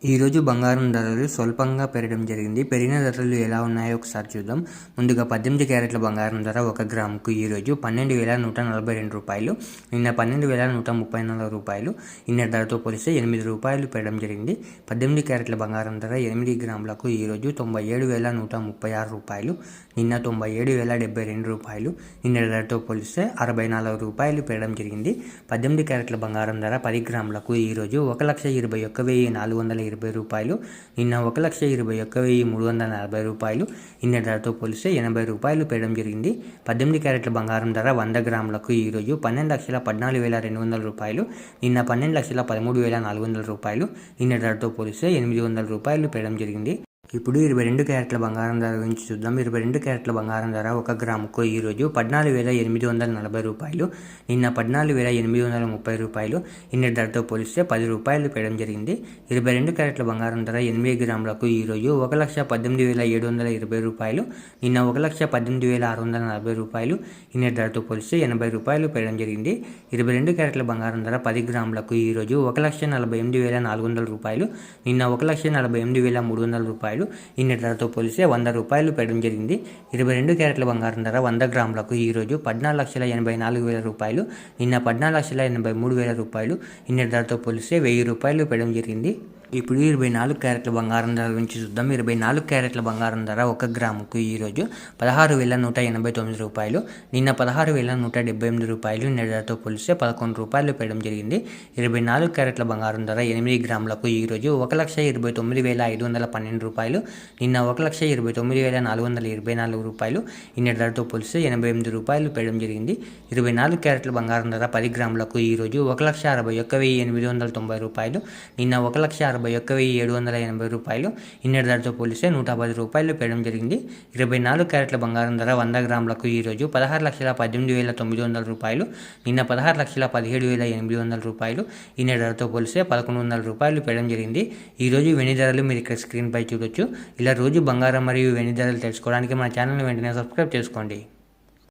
ఈరోజు బంగారం ధరలు స్వల్పంగా పెరగడం జరిగింది. పెరిగిన ధరలు ఎలా ఉన్నాయో ఒకసారి చూద్దాం. ముందుగా 18 క్యారెట్ల బంగారం ధర 1 గ్రాముకు ఈరోజు 12,142 రూపాయలు. నిన్న 12,134 రూపాయలు. నిన్న ధరతో పోలిస్తే 8 రూపాయలు పెరగడం జరిగింది. 18 క్యారెట్ల బంగారం ధర 8 గ్రాములకు ఈరోజు 97,136 రూపాయలు. నిన్న 97,072 రూపాయలు. నిన్న ధరతో పోలిస్తే 64 రూపాయలు పెరగడం జరిగింది. 18 క్యారెట్ల బంగారం ధర 10 గ్రాములకు ఈరోజు 1,21,420 రూపాయలు. నిన్న 1,21,340 రూపాయలు. నిన్న ధరతో పోలిస్తే 80 రూపాయలు పెరగడం జరిగింది. 18 క్యారెట్ల బంగారం ధర 100 గ్రాములకు ఈరోజు 12,14,200 రూపాయలు. నిన్న 12,13,400 రూపాయలు. నిన్న ధరతో పోలిస్తే 800 రూపాయలు పెరగడం జరిగింది. ఇప్పుడు 22 క్యారెట్ల బంగారం ధర గురించి చూద్దాం. 22 క్యారెట్ల బంగారం ధర 1 గ్రాముకు ఈరోజు 14,840 రూపాయలు. నిన్న 14,830 రూపాయలు. నిన్న ధరతో పోలిస్తే 10 రూపాయలు పెరగడం జరిగింది. 22 క్యారెట్ల బంగారం ధర 8 గ్రాములకు ఈరోజు 1,18,720 రూపాయలు. నిన్న 1,18,640 రూపాయలు. నిన్న ధరతో పోలిస్తే 80 రూపాయలు పెరగడం జరిగింది. 22 క్యారెట్ల బంగారం ధర 10 గ్రాములకు ఈరోజు 1,48,400 రూపాయలు. నిన్న 1,48,300 రూపాయలు. నిన్న ధరతో పోలిస్తే 100 రూపాయలు పెరగడం జరిగింది. 22 క్యారెట్ల బంగారం ధర 100 గ్రాములకు ఈరోజు 14,84,000 రూపాయలు. నిన్న 14,83,000 రూపాయలు. నిన్న ధరతో పోలిస్తే 1000 రూపాయలు పెరగడం జరిగింది. ఇప్పుడు 24 క్యారెట్ల బంగారం ధర గురించి చూద్దాం. 24 క్యారెట్ల బంగారం ధర 1 గ్రాముకు ఈరోజు 16,189 రూపాయలు. నిన్న 16,178 రూపాయలు. నిన్న ధరతో పోలిస్తే 11 రూపాయలు పెరగడం జరిగింది. 24 క్యారెట్ల బంగారం ధర 8 గ్రాములకు ఈరోజు 1,29,512 రూపాయలు. నిన్న 1,29,424 రూపాయలు. నిన్న ధరతో పోలిస్తే 88 రూపాయలు పెరగడం జరిగింది. 24 క్యారెట్ల బంగారం ధర 10 గ్రాములకు ఈరోజు 1,61,890 రూపాయలు. నిన్న 1,61,780 రూపాయలు. నిన్న ధరతో పోలిస్తే 110 రూపాయలు పెరగడం జరిగింది. 24 క్యారెట్ల బంగారం ధర 100 గ్రాములకు ఈరోజు 16,18,900 రూపాయలు. నిన్న 16,17,800 రూపాయలు. నిన్న ధరతో పోలిస్తే 1,100 రూపాయలు పెరగడం జరిగింది. ఈరోజు వెండి ధరలు మీరు ఇక్కడ స్క్రీన్ పై చూడొచ్చు. ఇలా రోజు బంగారం మరియు వెండి ధరలు తెలుసుకోవడానికి మన ఛానల్ని వెంటనే సబ్స్క్రైబ్ చేసుకోండి.